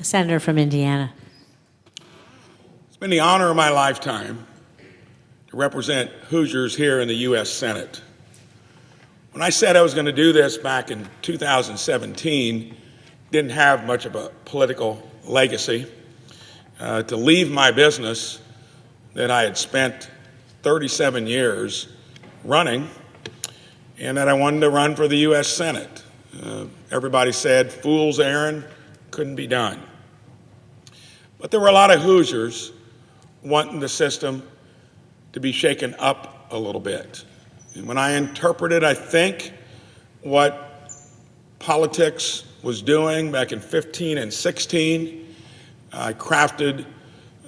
Senator from Indiana. It's been the honor of my lifetime to represent Hoosiers here in the U.S. Senate. When I said I was going to do this back in 2017, didn't have much of a political legacy, to leave my business that I had spent 37 years running, and that I wanted to run for the U.S. Senate. Everybody said, fool's errand, couldn't be done. But there were a lot of Hoosiers wanting the system to be shaken up a little bit. And when I interpreted, I think, what politics was doing back in 15 and 16, I crafted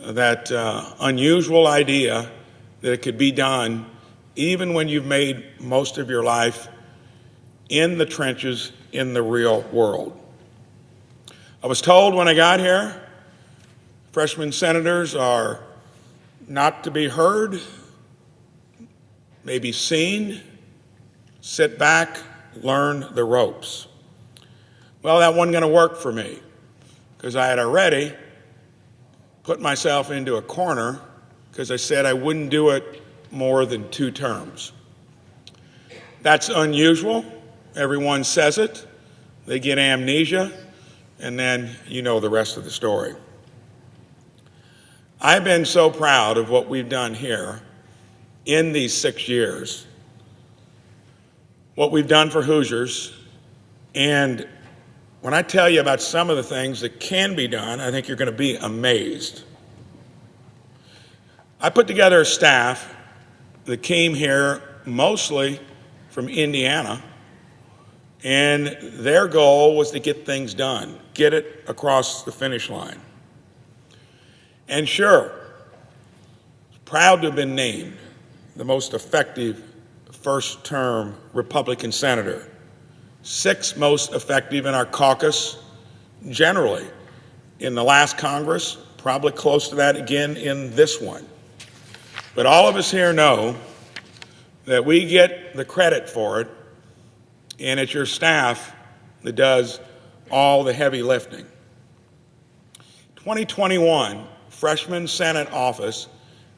that unusual idea that it could be done even when you've made most of your life in the trenches in the real world. I was told when I got here, freshman senators are not to be heard, maybe seen, sit back, learn the ropes. Well, that wasn't going to work for me because I had already put myself into a corner because I said I wouldn't do it more than 2 terms. That's unusual. Everyone says it. They get amnesia, and then you know the rest of the story. I've been so proud of what we've done here in these 6 years, what we've done for Hoosiers, and when I tell you about some of the things that can be done, I think you're going to be amazed. I put together a staff that came here mostly from Indiana, and their goal was to get things done, get it across the finish line. And sure, proud to have been named the most effective first-term Republican senator, 6th most effective in our caucus generally in the last Congress, probably close to that again in this one. But all of us here know that we get the credit for it, and it's your staff that does all the heavy lifting. 2021, freshman Senate office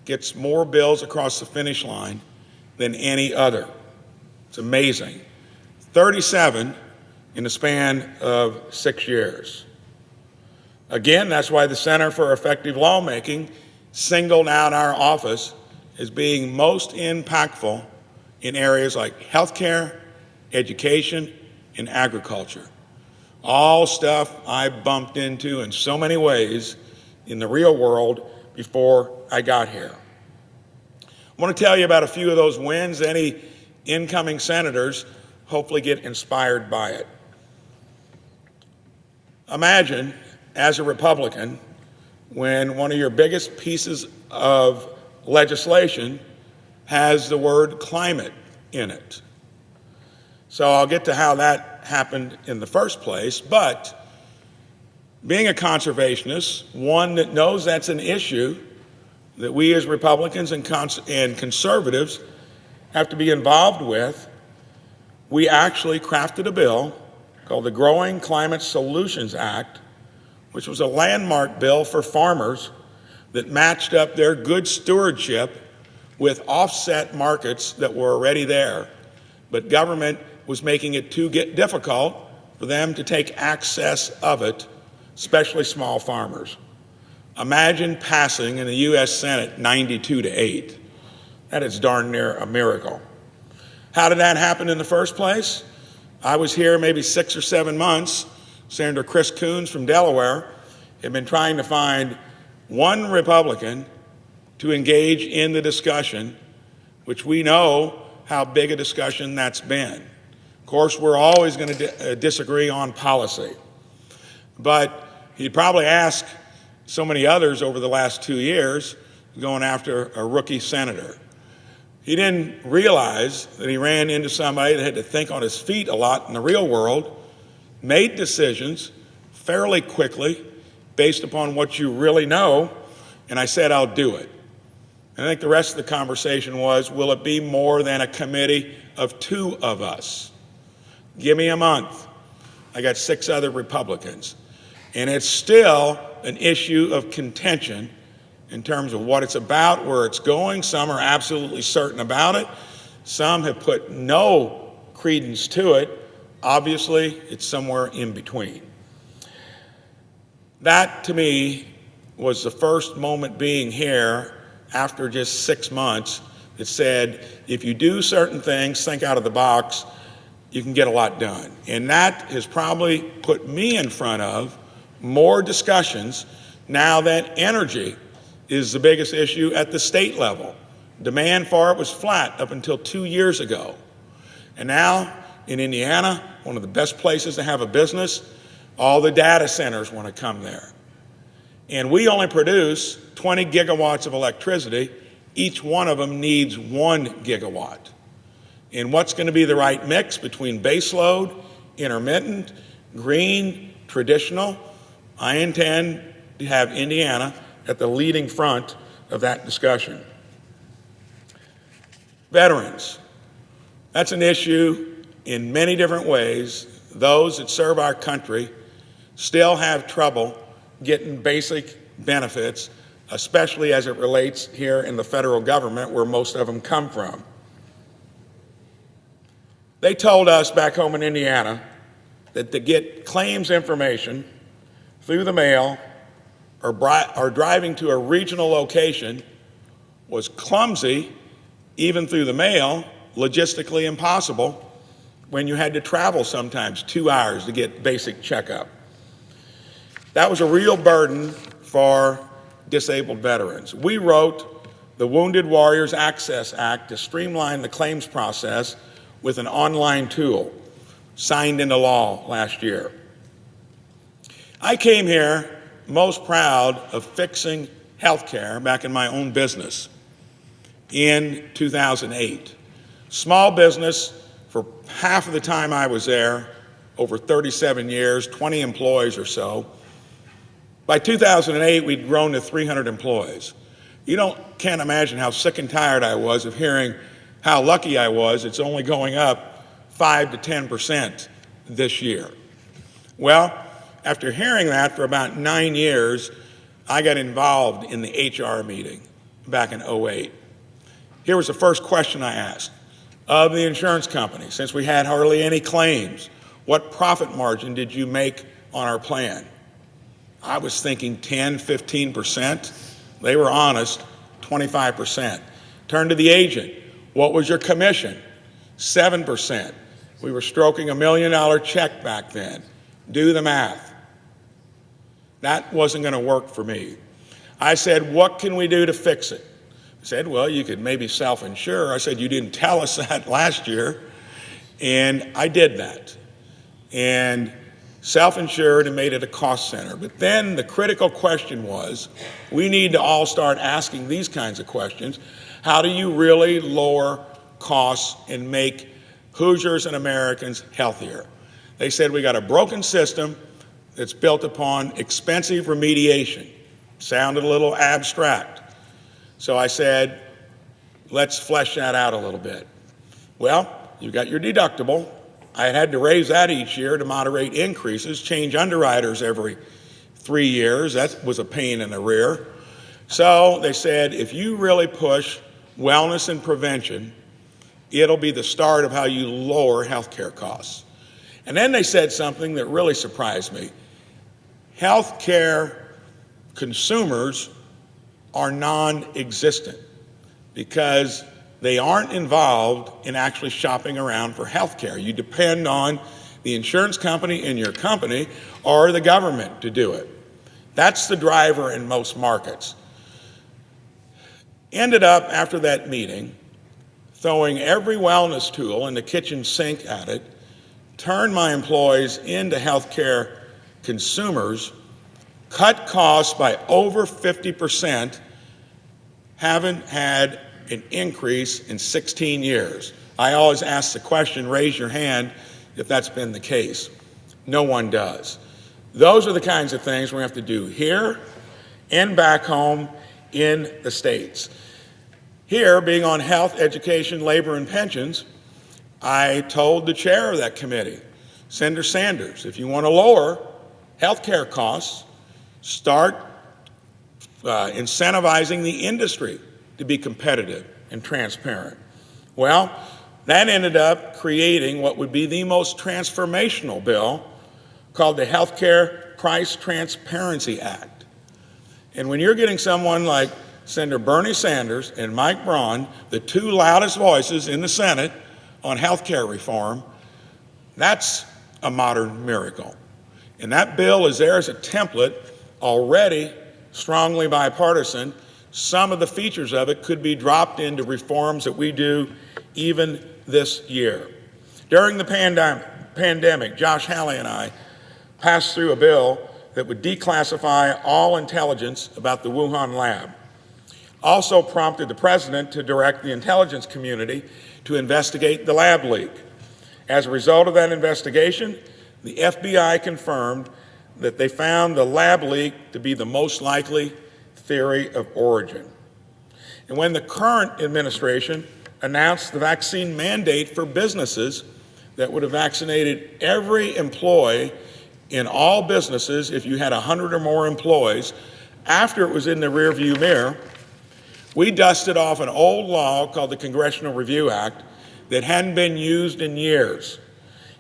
gets more bills across the finish line than any other. It's amazing. 37 in the span of 6 years. Again, that's why the Center for Effective Lawmaking singled out our office as being most impactful in areas like healthcare, education, and agriculture. All stuff I bumped into in so many ways in the real world before I got here. I want to tell you about a few of those wins. Any incoming senators hopefully get inspired by it. Imagine, as a Republican, when one of your biggest pieces of legislation has the word climate in it. So I'll get to how that happened in the first place, but being a conservationist, one that knows that's an issue that we as Republicans and conservatives have to be involved with, we actually crafted a bill called the Growing Climate Solutions Act, which was a landmark bill for farmers that matched up their good stewardship with offset markets that were already there. But government was making it too difficult for them to take access of it, especially small farmers. Imagine passing in the U.S. Senate 92-8. That is darn near a miracle. How did that happen in the first place? I was here maybe 6 or 7 months. Senator Chris Coons from Delaware had been trying to find one Republican to engage in the discussion, which we know how big a discussion that's been. Of course, we're always going to disagree on policy, but he'd probably ask so many others over the last 2 years going after a rookie senator. He didn't realize that he ran into somebody that had to think on his feet a lot in the real world, made decisions fairly quickly based upon what you really know, and I said, I'll do it. And I think the rest of the conversation was, will it be more than a committee of 2 of us? Give me a month. I got 6 other Republicans. And it's still an issue of contention in terms of what it's about, where it's going. Some are absolutely certain about it. Some have put no credence to it. Obviously, it's somewhere in between. That, to me, was the first moment being here after just 6 months that said, if you do certain things, think out of the box, you can get a lot done. And that has probably put me in front of more discussions now that energy is the biggest issue at the state level. Demand for it was flat up until 2 years ago. And now in Indiana, one of the best places to have a business, all the data centers want to come there. And we only produce 20 gigawatts of electricity. Each one of them needs 1 gigawatt. And what's going to be the right mix between baseload, intermittent, green, traditional? I intend to have Indiana at the leading front of that discussion. Veterans. That's an issue in many different ways. Those that serve our country still have trouble getting basic benefits, especially as it relates here in the federal government where most of them come from. They told us back home in Indiana that to get claims information through the mail or driving to a regional location was clumsy, even through the mail, logistically impossible when you had to travel sometimes 2 hours to get basic checkup. That was a real burden for disabled veterans. We wrote the Wounded Warriors Access Act to streamline the claims process with an online tool signed into law last year. I came here most proud of fixing healthcare back in my own business in 2008. Small business for half of the time I was there, over 37 years, 20 employees or so. By 2008, we'd grown to 300 employees. You can't imagine how sick and tired I was of hearing how lucky I was. It's only going up 5 to 10% this year. Well, after hearing that for about 9 years, I got involved in the HR meeting back in 2008. Here was the first question I asked of the insurance company. Since we had hardly any claims, what profit margin did you make on our plan? I was thinking 10, 15%. They were honest, 25%. Turned to the agent. What was your commission? 7%. We were stroking $1 million check back then. Do the math. That wasn't going to work for me. I said, what can we do to fix it? He said, well, you could maybe self-insure. I said, you didn't tell us that last year. And I did that. And self-insured and made it a cost center. But then the critical question was, we need to all start asking these kinds of questions. How do you really lower costs and make Hoosiers and Americans healthier? They said we got a broken system that's built upon expensive remediation. Sounded a little abstract. So I said, let's flesh that out a little bit. Well, you got your deductible. I had to raise that each year to moderate increases, change underwriters every 3 years. That was a pain in the rear. So they said, if you really push wellness and prevention, it'll be the start of how you lower healthcare costs. And then they said something that really surprised me. Healthcare consumers are non-existent because they aren't involved in actually shopping around for healthcare. You depend on the insurance company in your company or the government to do it. That's the driver in most markets. Ended up, after that meeting, throwing every wellness tool in the kitchen sink at it, turned my employees into healthcare consumers, cut costs by over 50%, haven't had an increase in 16 years. I always ask the question, raise your hand if that's been the case. No one does. Those are the kinds of things we have to do here and back home in the States. Here, being on health, education, labor, and pensions, I told the chair of that committee, Senator Sanders, if you want to lower healthcare costs, start incentivizing the industry to be competitive and transparent. Well, that ended up creating what would be the most transformational bill called the Healthcare Price Transparency Act. And when you're getting someone like Senator Bernie Sanders and Mike Braun, the two loudest voices in the Senate on health care reform, that's a modern miracle. And that bill is there as a template, already strongly bipartisan. Some of the features of it could be dropped into reforms that we do even this year. During the pandemic, Josh Hawley and I passed through a bill that would declassify all intelligence about the Wuhan lab. Also prompted the president to direct the intelligence community to investigate the lab leak. As a result of that investigation, the FBI confirmed that they found the lab leak to be the most likely theory of origin. And when the current administration announced the vaccine mandate for businesses that would have vaccinated every employee in all businesses if you had 100 or more employees, after it was in the rearview mirror, we dusted off an old law called the Congressional Review Act that hadn't been used in years.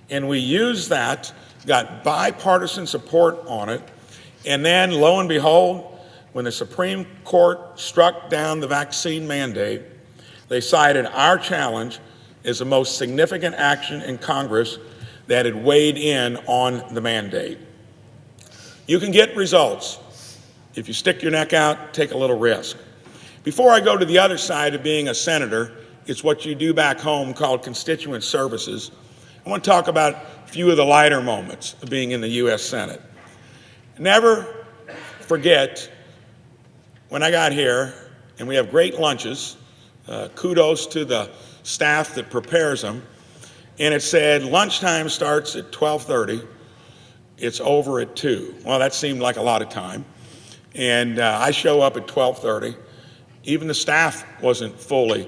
And we used that, got bipartisan support on it, and then lo and behold, when the Supreme Court struck down the vaccine mandate, they cited our challenge as the most significant action in Congress that had weighed in on the mandate. You can get results if you stick your neck out, take a little risk. Before I go to the other side of being a senator, it's what you do back home called constituent services. I want to talk about a few of the lighter moments of being in the U.S. Senate. Never forget when I got here, and we have great lunches, kudos to the staff that prepares them, and it said lunchtime starts at 12:30, it's over at 2. Well, that seemed like a lot of time, and I show up at 12:30. Even the staff wasn't fully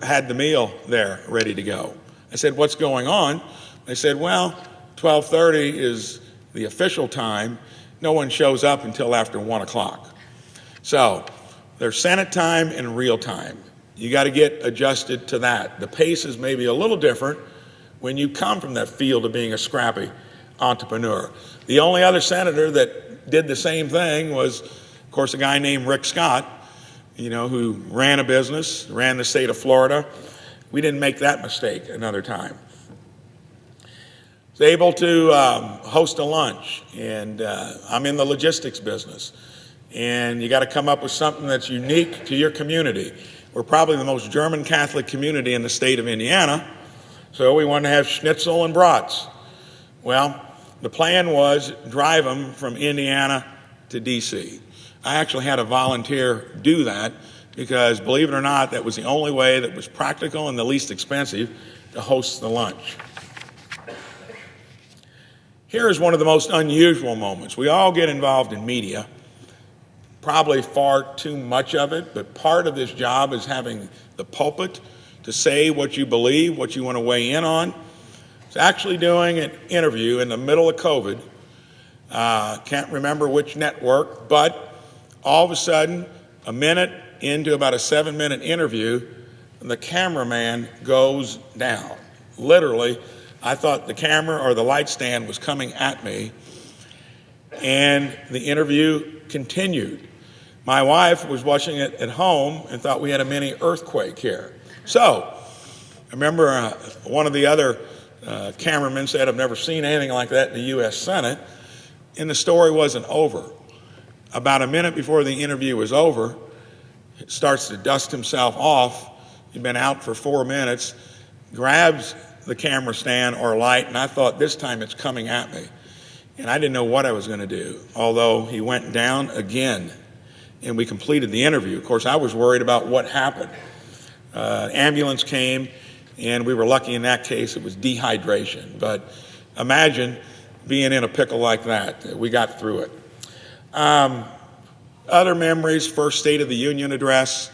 had the meal there ready to go. I said, what's going on? They said, well, 12:30 is the official time. No one shows up until after 1 o'clock. So there's Senate time and real time. You got to get adjusted to that. The pace is maybe a little different when you come from that field of being a scrappy entrepreneur. The only other senator that did the same thing was, of course, a guy named Rick Scott, who ran a business, ran the state of Florida. We didn't make that mistake another time. I was able to host a lunch, and I'm in the logistics business. And you got to come up with something that's unique to your community. We're probably the most German Catholic community in the state of Indiana, so we wanted to have schnitzel and brats. Well, the plan was drive them from Indiana to D.C. I actually had a volunteer do that because, believe it or not, that was the only way that was practical and the least expensive to host the lunch. Here is one of the most unusual moments. We all get involved in media, probably far too much of it, but part of this job is having the pulpit to say what you believe, what you want to weigh in on. I was actually doing an interview in the middle of COVID. Can't remember which network, but all of a sudden, a minute into about a 7-minute interview, the cameraman goes down. Literally, I thought the camera or the light stand was coming at me, and the interview continued. My wife was watching it at home and thought we had a mini earthquake here. So, I remember one of the other cameramen said, I've never seen anything like that in the U.S. Senate, and the story wasn't over. About a minute before the interview was over, he starts to dust himself off. He'd been out for 4 minutes, grabs the camera stand or light, and I thought this time it's coming at me. And I didn't know what I was going to do, although he went down again, and we completed the interview. Of course, I was worried about what happened. Ambulance came, and we were lucky in that case it was dehydration. But imagine being in a pickle like that. We got through it. Other memories, first State of the Union address,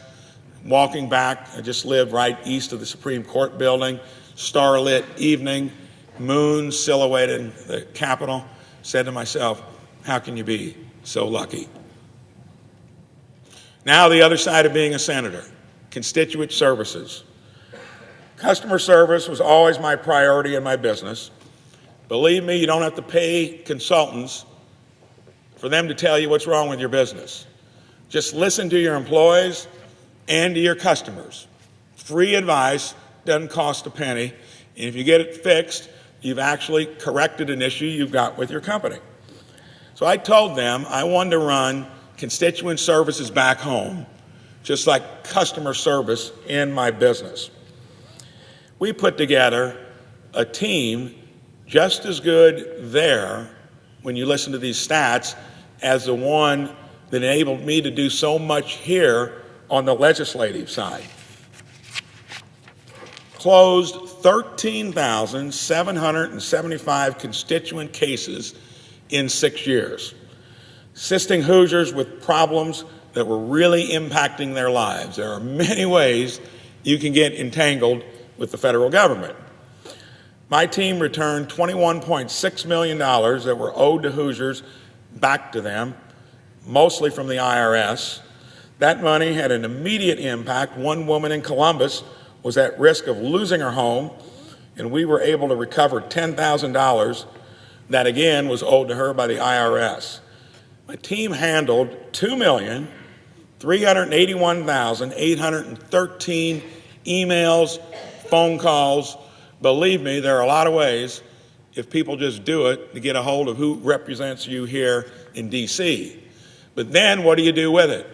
walking back. I just lived right east of the Supreme Court building, starlit evening, moon silhouetted the Capitol. said to myself, how can you be so lucky? Now the other side of being a senator, constituent services. Customer service was always my priority in my business. Believe me, you don't have to pay consultants for them to tell you what's wrong with your business. Just listen to your employees and to your customers. Free advice, doesn't cost a penny, and if you get it fixed, you've actually corrected an issue you've got with your company. So I told them I wanted to run constituent services back home, just like customer service in my business. We put together a team just as good there, when you listen to these stats, as the one that enabled me to do so much here on the legislative side. Closed 13,775 constituent cases in 6 years, assisting Hoosiers with problems that were really impacting their lives. There are many ways you can get entangled with the federal government. My team returned $21.6 million that were owed to Hoosiers back to them, mostly from the IRS. That money had an immediate impact. One woman in Columbus was at risk of losing her home, and we were able to recover $10,000 that again was owed to her by the IRS. My team handled 2,381,813 emails, phone calls. Believe me, there are a lot of ways, if people just do it, to get a hold of who represents you here in DC. But then what do you do with it?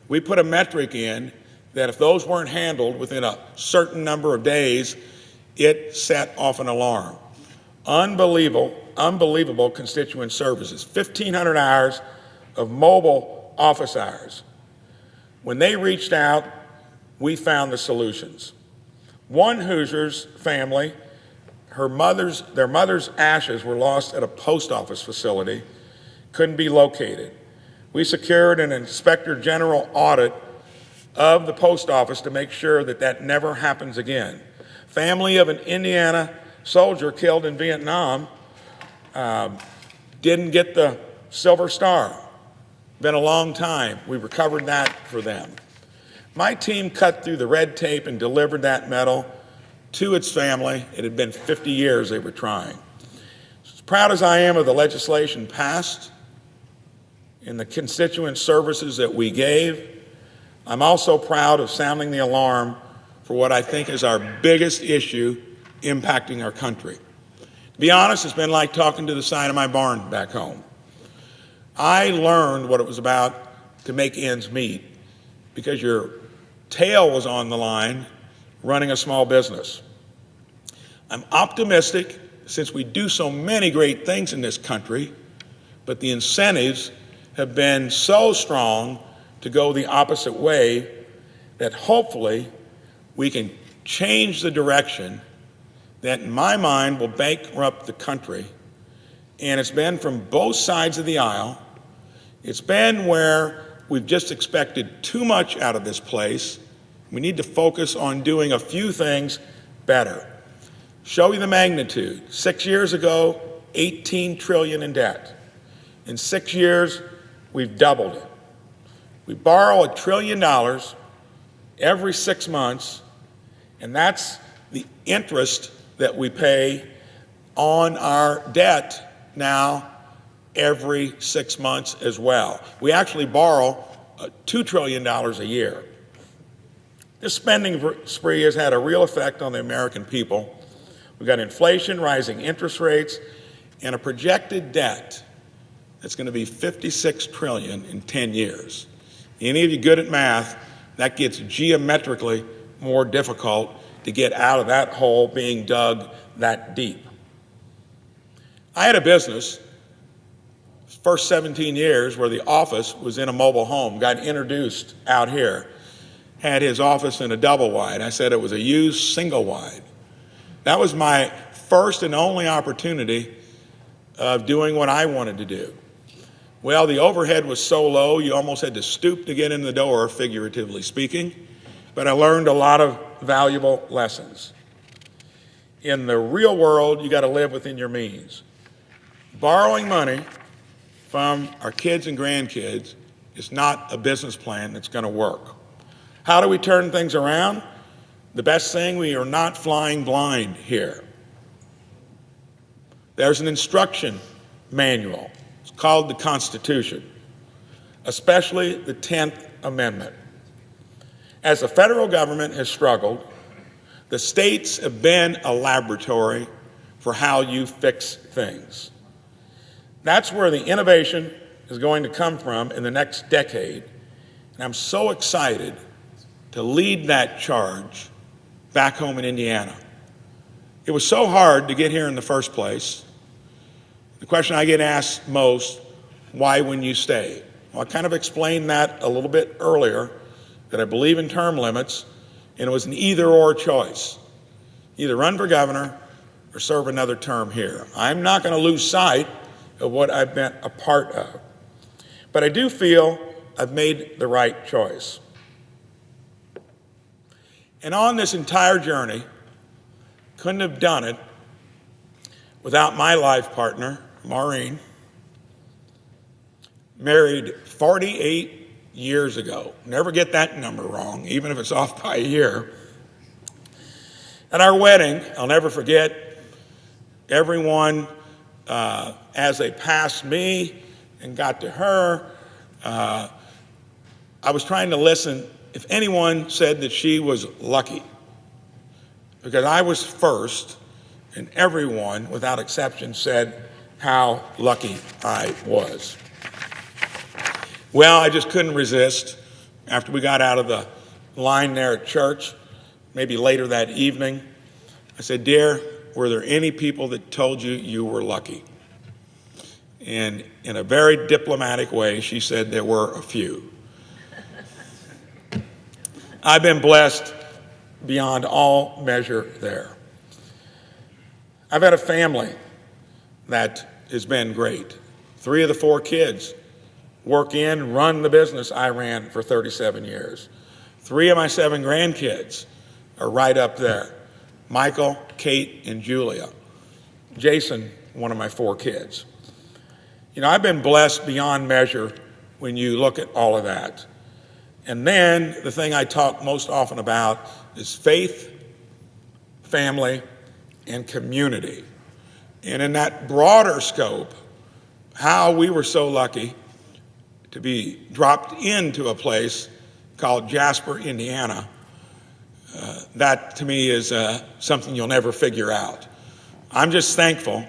We put a metric in that if those weren't handled within a certain number of days, it set off an alarm. Unbelievable constituent services, 1,500 hours of mobile office hours. When they reached out, we found the solutions. One Hoosier's family, their mother's ashes were lost at a post office facility, couldn't be located. We secured an inspector general audit of the post office to make sure that that never happens again. Family of an Indiana soldier killed in Vietnam didn't get the Silver Star. Been a long time. We recovered that for them. My team cut through the red tape and delivered that medal to its family. It had been 50 years they were trying. As proud as I am of the legislation passed and the constituent services that we gave, I'm also proud of sounding the alarm for what I think is our biggest issue impacting our country. To be honest, it's been like talking to the side of my barn back home. I learned what it was about to make ends meet because your tail was on the line running a small business. I'm optimistic since we do so many great things in this country, but the incentives have been so strong to go the opposite way that hopefully we can change the direction that in my mind will bankrupt the country. And it's been from both sides of the aisle. It's been where we've just expected too much out of this place. We need to focus on doing a few things better. Show you the magnitude. 6 years ago, $18 trillion in debt. In 6 years, we've doubled it. We borrow $1 trillion every 6 months, and that's the interest that we pay on our debt now every 6 months as well. We actually borrow $2 trillion a year. This spending spree has had a real effect on the American people. We've got inflation, rising interest rates, and a projected debt that's going to be $56 trillion in 10 years. Any of you good at math, that gets geometrically more difficult to get out of that hole being dug that deep. I had a business, first 17 years, where the office was in a mobile home, got introduced out here, had his office in a double wide. I said it was a used single wide. That was my first and only opportunity of doing what I wanted to do. Well, the overhead was so low, you almost had to stoop to get in the door, figuratively speaking, but I learned a lot of valuable lessons. In the real world, you got to live within your means. Borrowing money from our kids and grandkids is not a business plan that's going to work. How do we turn things around? The best thing, we are not flying blind here. There's an instruction manual. It's called the Constitution, especially the 10th Amendment. As the federal government has struggled, the states have been a laboratory for how you fix things. That's where the innovation is going to come from in the next decade. And I'm so excited to lead that charge back home in Indiana. It was so hard to get here in the first place. The question I get asked most, why wouldn't you stay? Well, I kind of explained that a little bit earlier, that I believe in term limits, and it was an either-or choice. Either run for governor or serve another term here. I'm not going to lose sight of what I've been a part of. But I do feel I've made the right choice. And on this entire journey, couldn't have done it without my life partner, Maureen, married 48 years ago. Never get that number wrong, even if it's off by a year. At our wedding, I'll never forget, everyone, as they passed me and got to her, I was trying to listen if anyone said that she was lucky, because I was first, and everyone, without exception, said how lucky I was. Well, I just couldn't resist. After we got out of the line there at church, maybe later that evening, I said, "Dear, were there any people that told you you were lucky?" And in a very diplomatic way, she said there were a few. I've been blessed beyond all measure there. I've had a family that has been great. 3 of the 4 kids work in, run the business I ran for 37 years. 3 of my 7 grandkids are right up there. Michael, Kate, and Julia. Jason, one of my 4 kids. You know, I've been blessed beyond measure when you look at all of that. And then the thing I talk most often about is faith, family, and community. And in that broader scope, how we were so lucky to be dropped into a place called Jasper, Indiana, that to me is something you'll never figure out. I'm just thankful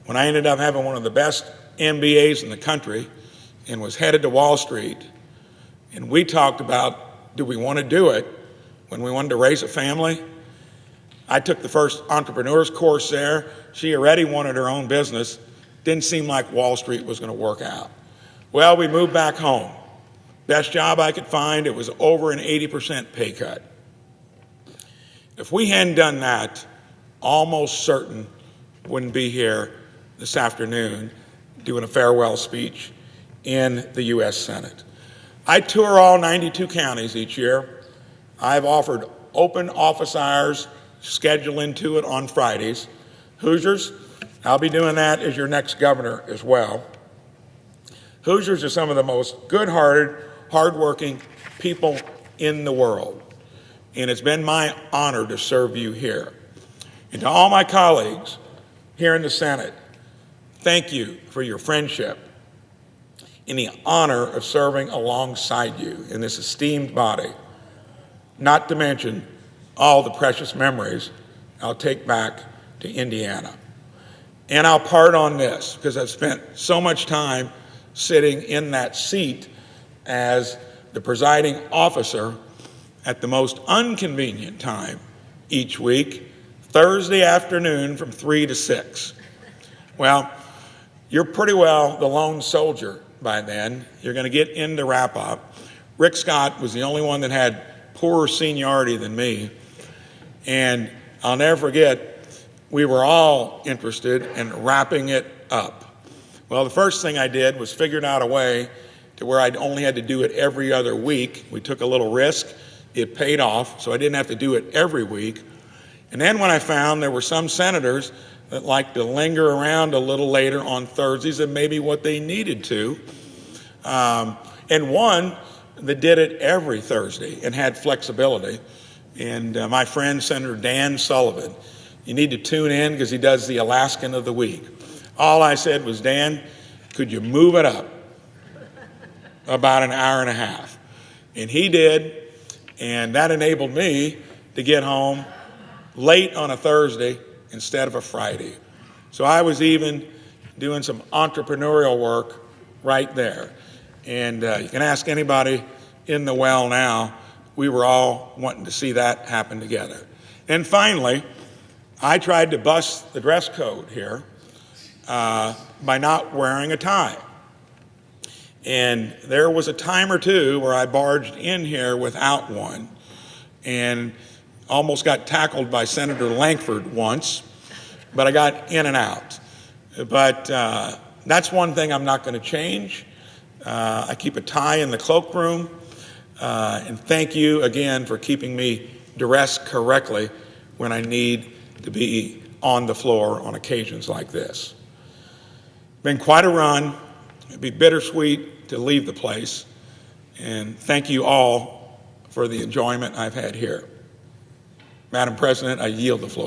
when I ended up having one of the best MBAs in the country and was headed to Wall Street, and we talked about, do we want to do it when we wanted to raise a family? I took the first entrepreneur's course there. She already wanted her own business. Didn't seem like Wall Street was going to work out. Well, we moved back home. Best job I could find, it was over an 80% pay cut. If we hadn't done that, almost certain wouldn't be here this afternoon doing a farewell speech in the U.S. Senate. I tour all 92 counties each year. I've offered open office hours, schedule into it on Fridays. Hoosiers, I'll be doing that as your next governor as well. Hoosiers are some of the most good-hearted, hardworking people in the world. And it's been my honor to serve you here. And to all my colleagues here in the Senate, thank you for your friendship and the honor of serving alongside you in this esteemed body, not to mention all the precious memories I'll take back to Indiana. And I'll part on this, because I've spent so much time sitting in that seat as the presiding officer at the most inconvenient time each week, Thursday afternoon from 3 to 6. Well, you're pretty well the lone soldier by then. You're going to get into wrap-up. Rick Scott was the only one that had poorer seniority than me. And I'll never forget, we were all interested in wrapping it up. Well, the first thing I did was figured out a way to where I'd only had to do it every other week. We took a little risk. It paid off, so I didn't have to do it every week. And then when I found there were some senators that liked to linger around a little later on Thursdays than maybe what they needed to, and one that did it every Thursday and had flexibility. And my friend, Senator Dan Sullivan, you need to tune in because he does the Alaskan of the Week. All I said was, Dan, could you move it up about an hour and a half? And he did, and that enabled me to get home late on a Thursday instead of a Friday. So I was even doing some entrepreneurial work right there. And you can ask anybody in the well now, we were all wanting to see that happen together. And finally, I tried to bust the dress code here by not wearing a tie. And there was a time or two where I barged in here without one and almost got tackled by Senator Lankford once, but I got in and out. But that's one thing I'm not going to change. I keep a tie in the cloakroom. And thank you again for keeping me dressed correctly when I need to be on the floor on occasions like this. Been quite a run. It'd be bittersweet to leave the place. And thank you all for the enjoyment I've had here. Madam President, I yield the floor.